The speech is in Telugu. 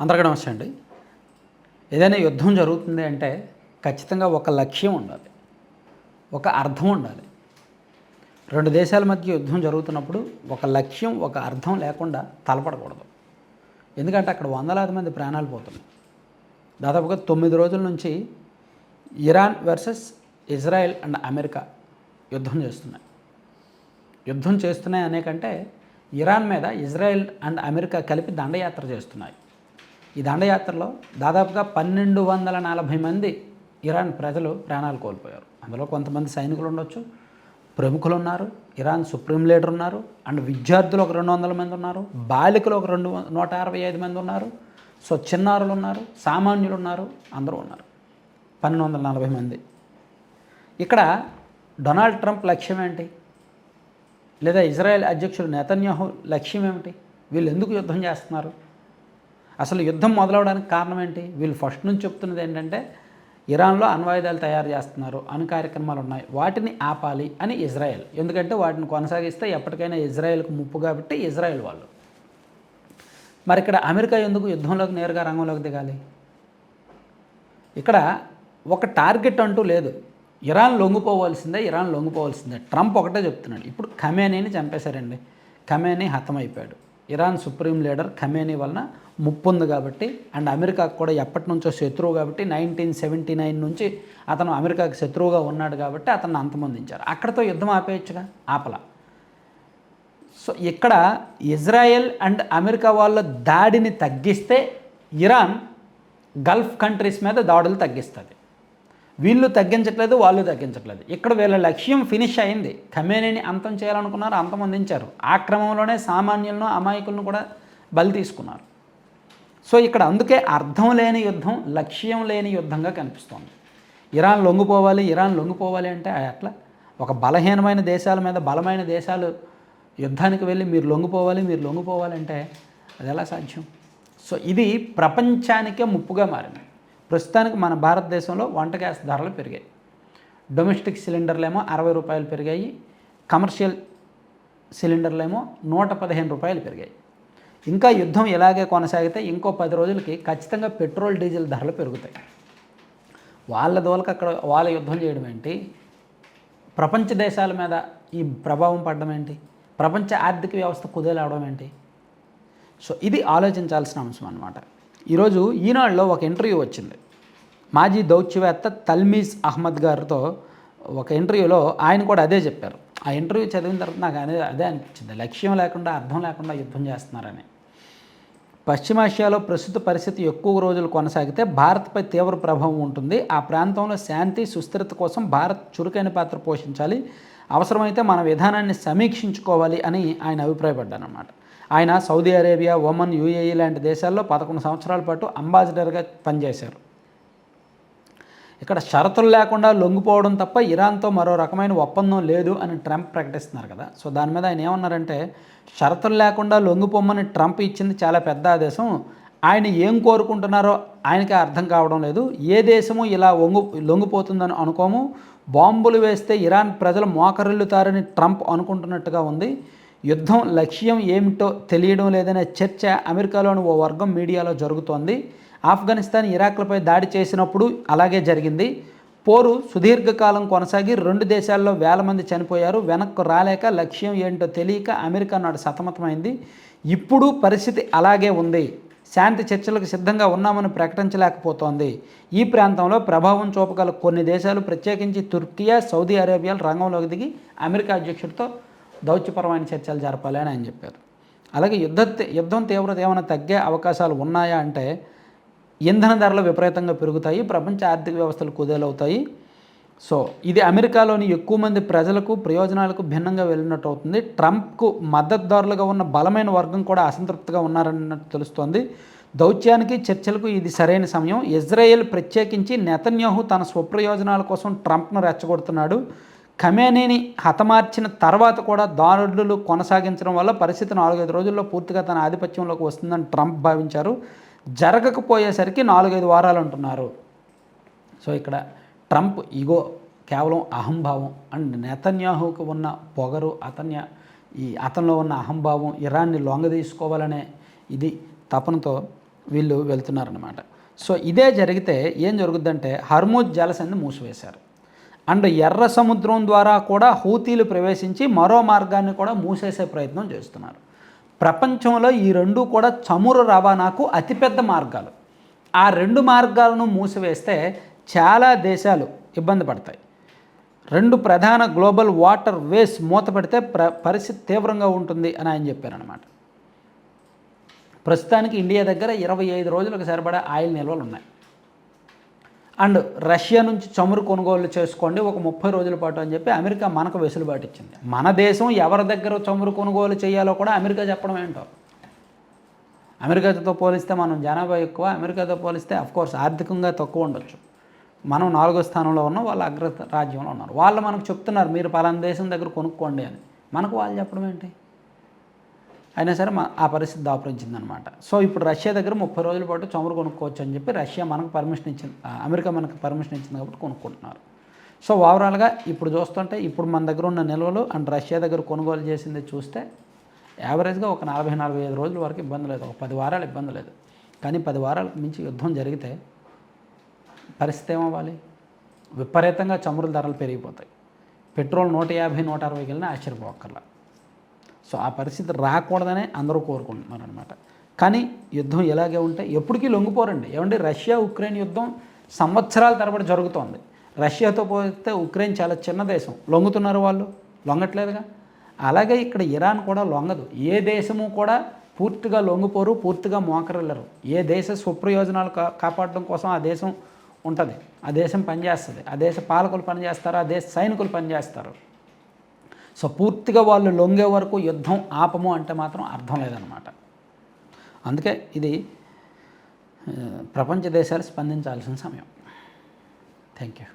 అందరికీ నమస్తే అండి. ఏదైనా యుద్ధం జరుగుతుంది అంటే ఖచ్చితంగా ఒక లక్ష్యం ఉండాలి, ఒక అర్థం ఉండాలి. రెండు దేశాల మధ్య యుద్ధం జరుగుతున్నప్పుడు ఒక లక్ష్యం, ఒక అర్థం లేకుండా తలపడకూడదు. ఎందుకంటే అక్కడ వందలాది మంది ప్రాణాలు పోతున్నాయి. దాదాపుగా 9 రోజుల నుంచి Iran versus Israel and America యుద్ధం చేస్తున్నాయి అనేకంటే ఇరాన్ మీద ఇజ్రాయెల్ అండ్ అమెరికా కలిపి దండయాత్ర చేస్తున్నాయి. ఈ దండయాత్రలో దాదాపుగా 1240 మంది ఇరాన్ ప్రజలు ప్రాణాలు కోల్పోయారు. అందులో కొంతమంది సైనికులు ఉండొచ్చు, ప్రముఖులు ఉన్నారు, ఇరాన్ సుప్రీం లీడర్ ఉన్నారు, అండ్ విద్యార్థులు ఒక 200 మంది ఉన్నారు, బాలికలు ఒక 165 మంది ఉన్నారు, సో చిన్నారులు ఉన్నారు, సామాన్యులు ఉన్నారు, అందరూ ఉన్నారు. 1240 మంది. ఇక్కడ డొనాల్డ్ ట్రంప్ లక్ష్యం ఏంటి, లేదా ఇజ్రాయెల్ అధ్యక్షుడు నెతన్యాహు లక్ష్యం ఏమిటి? వీళ్ళు ఎందుకు యుద్ధం చేస్తున్నారు? అసలు యుద్ధం మొదలవడానికి కారణం ఏంటి? వీళ్ళు ఫస్ట్ నుంచి చెప్తున్నది ఏంటంటే ఇరాన్లో అణ్వాయుధాలు తయారు చేస్తున్నారు, అణు కార్యక్రమాలు ఉన్నాయి, వాటిని ఆపాలి అని ఇజ్రాయెల్. ఎందుకంటే వాటిని కొనసాగిస్తే ఎప్పటికైనా ఇజ్రాయెల్కు ముప్పు కాబట్టి ఇజ్రాయెల్ వాళ్ళు. మరి ఇక్కడ అమెరికా ఎందుకు యుద్ధంలోకి నేరుగా రంగంలోకి దిగాలి? ఇక్కడ ఒక టార్గెట్ అంటూ లేదు. ఇరాన్ లొంగిపోవాల్సిందే. ట్రంప్ ఒకటే చెప్తున్నాడు. ఇప్పుడు ఖమేనీని చంపేశారండి. ఖమేనీ హతమైపోయాడు. ఇరాన్ సుప్రీం లీడర్ ఖమేనీ వలన ముప్పు ఉంది కాబట్టి, అండ్ అమెరికాకు కూడా ఎప్పటి నుంచో శత్రువు కాబట్టి 1979 నుంచి అతను అమెరికాకు శత్రువుగా ఉన్నాడు కాబట్టి అతన్ని అంతమొందించారు. అక్కడతో యుద్ధం ఆపేయచ్చుగా, ఆపల. సో ఇక్కడ ఇజ్రాయెల్ అండ్ అమెరికా వాళ్ళ దాడిని తగ్గిస్తే ఇరాన్ గల్ఫ్ కంట్రీస్ మీద దాడులు తగ్గిస్తుంది. వీళ్ళు తగ్గించట్లేదు, వాళ్ళు తగ్గించట్లేదు. ఇక్కడ వీళ్ళ లక్ష్యం ఫినిష్ అయింది. ఖమేనీని అంతం చేయాలనుకున్నారు, అంతమొందించారు. ఆ క్రమంలోనే సామాన్యులను, అమాయకులను కూడా బలి తీసుకున్నారు. సో ఇక్కడ అందుకే అర్థం లేని యుద్ధం, లక్ష్యం లేని యుద్ధంగా కనిపిస్తోంది. ఇరాన్ లొంగిపోవాలి అంటే అట్లా ఒక బలహీనమైన దేశాల మీద బలమైన దేశాలు యుద్ధానికి వెళ్ళి మీరు లొంగిపోవాలి అంటే అది ఎలా సాధ్యం? సో ఇది ప్రపంచానికే ముప్పుగా మారింది. ప్రస్తుతానికి మన భారతదేశంలో వంట గ్యాస్ ధరలు పెరిగాయి. డొమెస్టిక్ సిలిండర్లేమో 60 రూపాయలు పెరిగాయి, కమర్షియల్ సిలిండర్లేమో 115 రూపాయలు పెరిగాయి. ఇంకా యుద్ధం ఇలాగే కొనసాగితే ఇంకో 10 రోజులకి ఖచ్చితంగా పెట్రోల్, డీజిల్ ధరలు పెరుగుతాయి. వాళ్ళ దోలకు అక్కడ వాళ్ళ యుద్ధం చేయడం ఏంటి? ప్రపంచ దేశాల మీద ఈ ప్రభావం పడడం ఏంటి? ప్రపంచ ఆర్థిక వ్యవస్థ కుదేలవడం ఏంటి? సో ఇది ఆలోచించాల్సిన అంశం అన్నమాట. ఈరోజు ఈనాడులో ఒక ఇంటర్వ్యూ వచ్చింది. మాజీ దౌత్యవేత్త తల్మీజ్ అహ్మద్ గారితో ఒక ఇంటర్వ్యూలో ఆయన కూడా అదే చెప్పారు. ఆ ఇంటర్వ్యూ చదివిన తర్వాత నాకు అదే అనిపించింది. లక్ష్యం లేకుండా, అర్థం లేకుండా యుద్ధం చేస్తున్నారని. పశ్చిమాసియాలో ప్రస్తుత పరిస్థితి ఎక్కువ రోజులు కొనసాగితే భారత్పై తీవ్ర ప్రభావం ఉంటుంది. ఆ ప్రాంతంలో శాంతి, సుస్థిరత కోసం భారత్ చురుకైన పాత్ర పోషించాలి. అవసరమైతే మన విధానాన్ని సమీక్షించుకోవాలి అని ఆయన అభిప్రాయపడ్డారన్నమాట. ఆయన సౌదీ అరేబియా, ఒమన్, యూఏఈ లాంటి దేశాల్లో 11 సంవత్సరాల పాటు అంబాసిడర్గా పనిచేశారు. ఇక్కడ షరతులు లేకుండా లొంగిపోవడం తప్ప ఇరాన్తో మరో రకమైన ఒప్పందం లేదు అని ట్రంప్ ప్రకటిస్తున్నారు కదా. సో దాని మీద ఆయన ఏమన్నారంటే, షరతులు లేకుండా లొంగిపోమని ట్రంప్ ఇచ్చింది చాలా పెద్ద ఆదేశం. ఆయన ఏం కోరుకుంటున్నారో ఆయనకే అర్థం కావడం లేదు. ఏ దేశము ఇలా లొంగిపోతుందని అనుకోము. బాంబులు వేస్తే ఇరాన్ ప్రజలు మోకరిల్లుతారని ట్రంప్ అనుకుంటున్నట్టుగా ఉంది. యుద్ధం లక్ష్యం ఏమిటో తెలియడం లేదనే చర్చ అమెరికాలోని ఓ వర్గం మీడియాలో జరుగుతోంది. ఆఫ్ఘనిస్తాన్, ఇరాక్లపై దాడి చేసినప్పుడు అలాగే జరిగింది. పోరు సుదీర్ఘకాలం కొనసాగి 2 దేశాల్లో వేల మంది చనిపోయారు. వెనక్కు రాలేక, లక్ష్యం ఏంటో తెలియక అమెరికా నాడు సతమతమైంది. ఇప్పుడు పరిస్థితి అలాగే ఉంది. శాంతి చర్చలకు సిద్ధంగా ఉన్నామని ప్రకటించలేకపోతోంది. ఈ ప్రాంతంలో ప్రభావం చూపగల కొన్ని దేశాలు, ప్రత్యేకించి తుర్కియా, సౌదీ అరేబియాలు రంగంలోకి దిగి అమెరికా అధ్యక్షుడితో దౌత్యపరమైన చర్చలు జరపాలి అని ఆయన చెప్పారు. అలాగే యుద్ధం తీవ్రత ఏమైనా తగ్గే అవకాశాలు ఉన్నాయా అంటే, ఇంధన ధరలు విపరీతంగా పెరుగుతాయి, ప్రపంచ ఆర్థిక వ్యవస్థలు కుదేలవుతాయి. సో ఇది అమెరికాలోని ఎక్కువ మంది ప్రజలకు, ప్రయోజనాలకు భిన్నంగా వెళ్ళినట్టు అవుతుంది. ట్రంప్కు మద్దతుదారులుగా ఉన్న బలమైన వర్గం కూడా అసంతృప్తిగా ఉన్నారన్నట్టు తెలుస్తోంది. దౌత్యానికి, చర్చలకు ఇది సరైన సమయం. ఇజ్రాయెల్, ప్రత్యేకించి నెతన్యాహు తన స్వప్రయోజనాల కోసం ట్రంప్ను రెచ్చగొడుతున్నాడు. ఖమేనీని హతమార్చిన తర్వాత కూడా దాడులు కొనసాగించడం వల్ల పరిస్థితి 4-5 రోజుల్లో పూర్తిగా తన ఆధిపత్యంలోకి వస్తుందని ట్రంప్ భావించారు. జరగకపోయేసరికి 4-5 వారాలు అంటున్నారు. సో ఇక్కడ ట్రంప్ ఈగో, కేవలం అహంభావం, అండ్ నెతన్యాహుకు ఉన్న పొగరు, అతనిలో ఉన్న అహంభావం, ఇరాన్ని లొంగదీసుకోవాలనే ఇది తపనతో వీళ్ళు వెళ్తున్నారనమాట. సో ఇదే జరిగితే ఏం జరుగుద్దంటే హర్ముజ్ జలసంధి మూసివేశారు. అండ్ ఎర్ర సముద్రం ద్వారా కూడా హూతీలు ప్రవేశించి మరో మార్గాన్ని కూడా మూసేసే ప్రయత్నం చేస్తున్నారు. ప్రపంచంలో ఈ రెండు కూడా చమురు రవాణాకు అతిపెద్ద మార్గాలు. ఆ రెండు మార్గాలను మూసివేస్తే చాలా దేశాలు ఇబ్బంది పడతాయి. రెండు ప్రధాన గ్లోబల్ వాటర్ వేస్ మూతపడితే పరిస్థితి తీవ్రంగా ఉంటుంది అని ఆయన చెప్పారనమాట. ప్రస్తుతానికి ఇండియా దగ్గర 25 రోజులకు సరిపడా ఆయిల్ నిల్వలు ఉన్నాయి. అండ్ రష్యా నుంచి చమురు కొనుగోలు చేసుకోండి ఒక 30 రోజుల పాటు అని చెప్పి అమెరికా మనకు వెసులుబాటు ఇచ్చింది. మన దేశం ఎవరి దగ్గర చమురు కొనుగోలు చేయాలో కూడా అమెరికా చెప్పడం ఏంటో. అమెరికాతో పోలిస్తే మనం జనాభా ఎక్కువ, అమెరికాతో పోలిస్తే అఫ్కోర్స్ ఆర్థికంగా తక్కువ ఉండొచ్చు. మనం 4వ స్థానంలో ఉన్నాం, వాళ్ళ అగ్ర రాజ్యంలో ఉన్నారు. వాళ్ళు మనకు చెప్తున్నారు మీరు పలానా దేశం దగ్గర కొనుక్కోండి అని. మనకు వాళ్ళు చెప్పడం ఏంటి? అయినా సరే ఆ పరిస్థితి దాపురించిందనమాట. సో ఇప్పుడు రష్యా దగ్గర 30 రోజుల పాటు చమురు కొనుక్కోవచ్చు అని చెప్పి రష్యా మనకు పర్మిషన్ ఇచ్చింది, అమెరికా మనకు పర్మిషన్ ఇచ్చింది కాబట్టి కొనుక్కుంటున్నారు. సో ఓవరాల్గా ఇప్పుడు చూస్తుంటే ఇప్పుడు మన దగ్గర ఉన్న నిల్వలు అండ్ రష్యా దగ్గర కొనుగోలు చేసింది చూస్తే యావరేజ్గా ఒక 40-45 రోజుల వరకు ఇబ్బంది లేదు, ఒక 10 వారాలు ఇబ్బంది లేదు. కానీ 10 వారాలకు మించి యుద్ధం జరిగితే పరిస్థితి ఏమవ్వాలి? విపరీతంగా చమురు ధరలు పెరిగిపోతాయి. పెట్రోల్ 150-160కి వెళ్ళినా ఆశ్చర్యపోక్కర్లా. సో ఆ పరిస్థితి రాకూడదనే అందరూ కోరుకుంటున్నారు అనమాట. కానీ యుద్ధం ఇలాగే ఉంటే ఎప్పటికీ లొంగిపోరండి. ఏమంటే రష్యా ఉక్రెయిన్ యుద్ధం సంవత్సరాల తరబడి జరుగుతోంది. రష్యాతో పోతే ఉక్రెయిన్ చాలా చిన్న దేశం, లొంగుతున్నారు వాళ్ళు? లొంగట్లేదుగా. అలాగే ఇక్కడ ఇరాన్ కూడా లొంగదు. ఏ దేశము కూడా పూర్తిగా లొంగిపోరు, పూర్తిగా మోకరిల్లరు. ఏ దేశ స్వప్రయోజనాలు కాపాడడం కోసం ఆ దేశం ఉంటుంది, ఆ దేశం పనిచేస్తుంది, ఆ దేశ పాలకులు పనిచేస్తారు, ఆ దేశ సైనికులు పనిచేస్తారు. సో పూర్తిగా వాళ్ళు లొంగే వరకు యుద్ధం ఆపము అంటే మాత్రం అర్థం లేదనమాట. అందుకే ఇది ప్రపంచ దేశాలు స్పందించాల్సిన సమయం. Thank you.